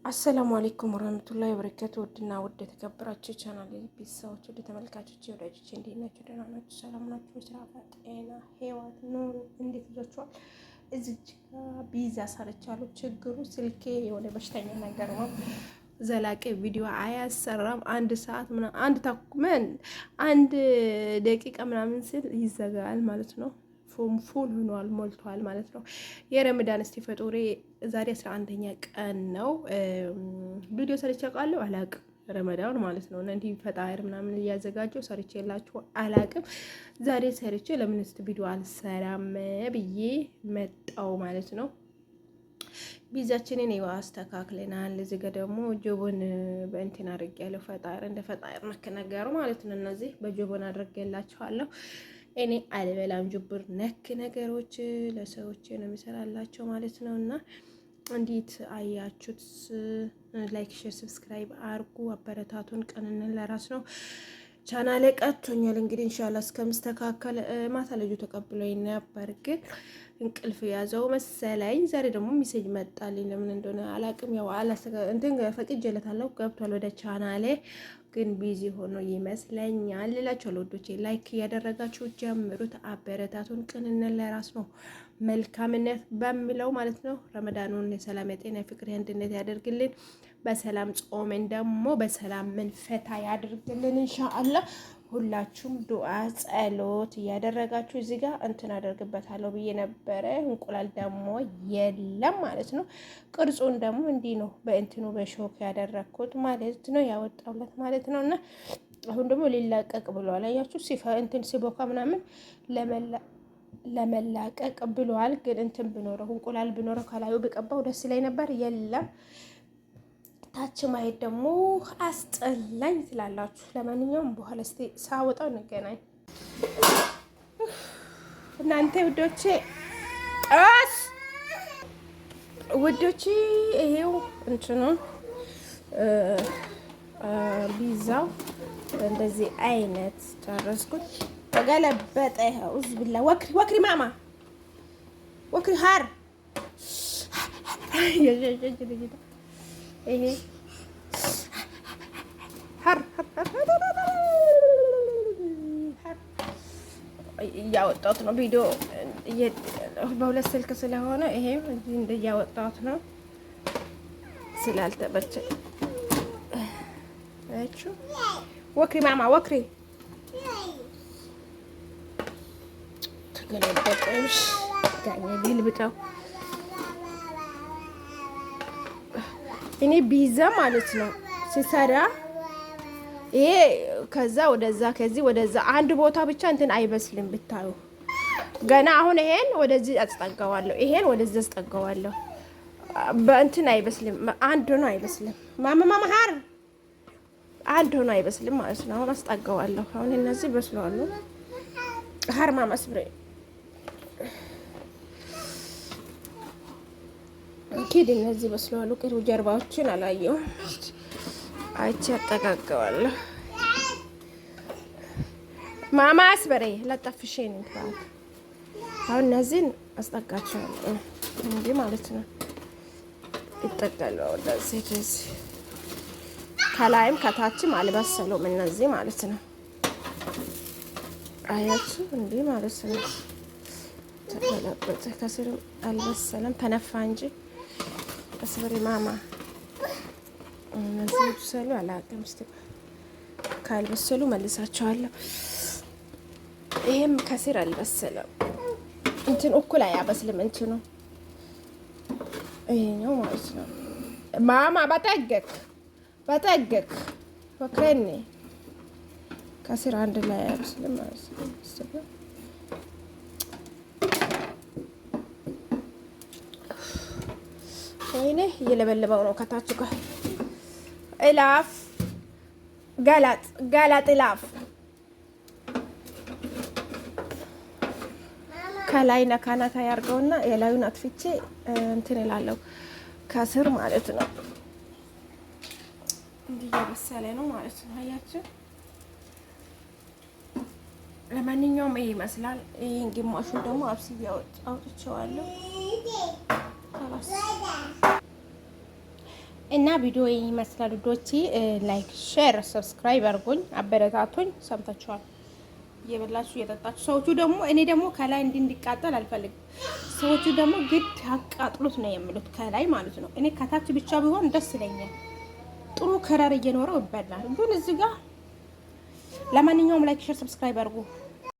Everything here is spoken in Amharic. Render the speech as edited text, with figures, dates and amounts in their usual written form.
አሰላሙ አለይኩም ወራህመቱላሂ ወበረካቱ። ውድና ውድ የተከበራችሁ ቻናል ቤተሰቦች፣ ውድ ተመልካቾች፣ ወዳጆች እንዴት ናችሁ? ደህና ናችሁ? ሰላም ናችሁ? ስራ፣ ጤና፣ ህይወት፣ ኑሮ እንዴት ይዟችኋል? እዚች ቢዛ ሰርቻለሁ። ችግሩ ስልኬ የሆነ በሽተኛ ነገር ነው። ዘላቂ ቪዲዮ አያሰራም። አንድ ሰዓት ምናምን አንድ ደቂቃ ምናምን ሲል ይዘጋል ማለት ነው። ፉል ሆኗል ሞልቷል ማለት ነው። የረመዳን እስቲ ፈጦሬ ዛሬ 11ኛ ቀን ነው። ቪዲዮ ሰርቼ አውቃለሁ አላቅም ረመዳን ማለት ነው። እና እንዲህ ፈጣር ምናምን እያዘጋጀው ሰርቼላችሁ አላቅም። ዛሬ ሰርቼ ለምን እስቲ ቪዲዮ አልሰራም ብዬ መጣው ማለት ነው። ቢዛችንን ይዋ አስተካክለናል። እዚህ ጋር ደግሞ ጆቦን በእንትን አድርጌያለሁ። ፈጣር እንደ ፈጣር ነክ ነገሩ ማለት ነው። እነዚህ በጆቦን አድርጌላችኋለሁ። እኔ አልበላም ጅብር ነክ ነገሮች ለሰዎች ነው የሚሰራላቸው ማለት ነው። እና እንዴት አያችሁት? ላይክ፣ ሼር፣ ሰብስክራይብ አርጉ። አበረታቱን። ቀንነን ለራስ ነው። ቻናሌ ቀጥቶኛል እንግዲህ ኢንሻአላህ እስከምስተካከል ማታ ልጁ ተቀብሎኝ ነበር፣ ግን እንቅልፍ ያዘው መሰለኝ። ዛሬ ደግሞ ሚሴጅ መጣልኝ፣ ለምን እንደሆነ አላቅም። ያው እንትን ፈቅጄለታለሁ ገብቷል ወደ ቻናሌ፣ ግን ቢዚ ሆኖ ይመስለኛል እላችኋለሁ። ወዶቼ ላይክ እያደረጋችሁ ጀምሩት፣ አበረታቱን። ቅንነት ለራስ ነው መልካምነት በሚለው ማለት ነው። ረመዳኑን የሰላም የጤና የፍቅር አንድነት ያደርግልን። በሰላም ጾመን ደግሞ በሰላም መንፈታ ያደርግልን ኢንሻአላህ። ሁላችሁም ዱዓ ጸሎት እያደረጋችሁ እዚህ ጋር እንትን አደርግበታለሁ ብዬ ነበረ። እንቁላል ደግሞ የለም ማለት ነው። ቅርጹን ደግሞ እንዲህ ነው በእንትኑ በሾክ ያደረኩት ማለት ነው፣ ያወጣውለት ማለት ነው። እና አሁን ደግሞ ሊላቀቅ ብሏል። አያችሁ እንትን ሲቦካ ምናምን ለመላቀቅ ብሏል። ግን እንትን ብኖረው እንቁላል ብኖረው ከላዩ ብቀባው ደስ ላይ ነበር። የለም ታች ማየት ደግሞ አስጠላኝ ትላላችሁ። ለማንኛውም በኋላ እስቲ ሳወጣው እንገናኝ እናንተ ውዶቼ። ይሄው እንትኑ ቢዛው እንደዚህ አይነት ጨረስኩት። ተገለበጠ። አውዝ ቢላ ወክሪ ማማ ወክሪ ሃር ይሄ እያወጣሁት ነው ቪዲዮ በሁለት ስልክ ስለሆነ ይሄ እያወጣሁት ነው ስላልተመቸ። ወክሪ ማማ ወክሪ ተገለበጠሽ ጋኝ ግልብጣው። እኔ ቢዛ ማለት ነው ሲሰራ ይሄ ከዛ ወደዛ ከዚህ ወደዛ አንድ ቦታ ብቻ እንትን አይበስልም ብታዩ። ገና አሁን ይሄን ወደዚህ አስጠጋዋለሁ፣ ይሄን ወደዚህ አስጠጋዋለሁ። በእንትን አይበስልም፣ አንድ ሆኖ አይበስልም። ማማ ሀር አንድ ሆኖ አይበስልም ማለት ነው። አሁን አስጠጋዋለሁ። አሁን እነዚህ በስለዋል። ሀር ማማ ስብሬ ኪድ እነዚህ በስለዋል። ቅርብ ጀርባዎችን አላየሁም፣ አይቼ አጠጋገዋለሁ። ማማ አስበሬ ለጠፍሽኝ እንኳን አሁን እነዚህን አስጠጋቸዋለሁ እንዲህ ማለት ነው። ይጠጋሉ ወደዚህ ከላይም ከታችም አልበሰሉም እነዚህ ማለት ነው። አያችሁ እንዲህ ማለት ነው። ተገለበጠ። ከስር አልበሰለም ተነፋ እንጂ አስበሬ ማማ እነዚህ በሰሉ አላውቅም። እስቲ ካልበሰሉ መልሳቸዋለሁ። ይሄም ከስር አልበሰለም። እንትን እኩል አያበስልም እንትኑ ይሄኛው ማለት ነው። ማማ በጠገክ ወክረኔ ከስር አንድ ላይ አያበስልም ማለት ነው። ወይኔ እየለበለበው ነው ከታች ጋር እላፍ ጋላጥ እላፍ ከላይ ነካናታ ያርገውና የላዩን አጥፍቼ እንትን እላለሁ ከስር ማለት ነው። እንዲህ እየበሰለ ነው ማለት ነው። አያችሁ። ለማንኛውም ይሄ ይመስላል። ይሄን ግማሹን ደግሞ አብስዬ አውጥቼዋለሁ። እና ቪዲዮ ይመስላል ዶቼ። ላይክ፣ ሼር፣ ሰብስክራይብ አድርጎኝ አበረታቶኝ። ሰምታችኋል። እየበላችሁ እየጠጣችሁ ሰዎቹ ደግሞ እኔ ደግሞ ከላይ እንዲቃጠል አልፈልግም። ሰዎቹ ደግሞ ግድ አቃጥሉት ነው የሚሉት ከላይ ማለት ነው። እኔ ከታች ብቻ ቢሆን ደስ ይለኛል። ጥሩ ከረር እየኖረው ይበላል። ግን እዚህ ጋር ለማንኛውም ላይክ ሼር ሰብስክራይብ አድርጉ።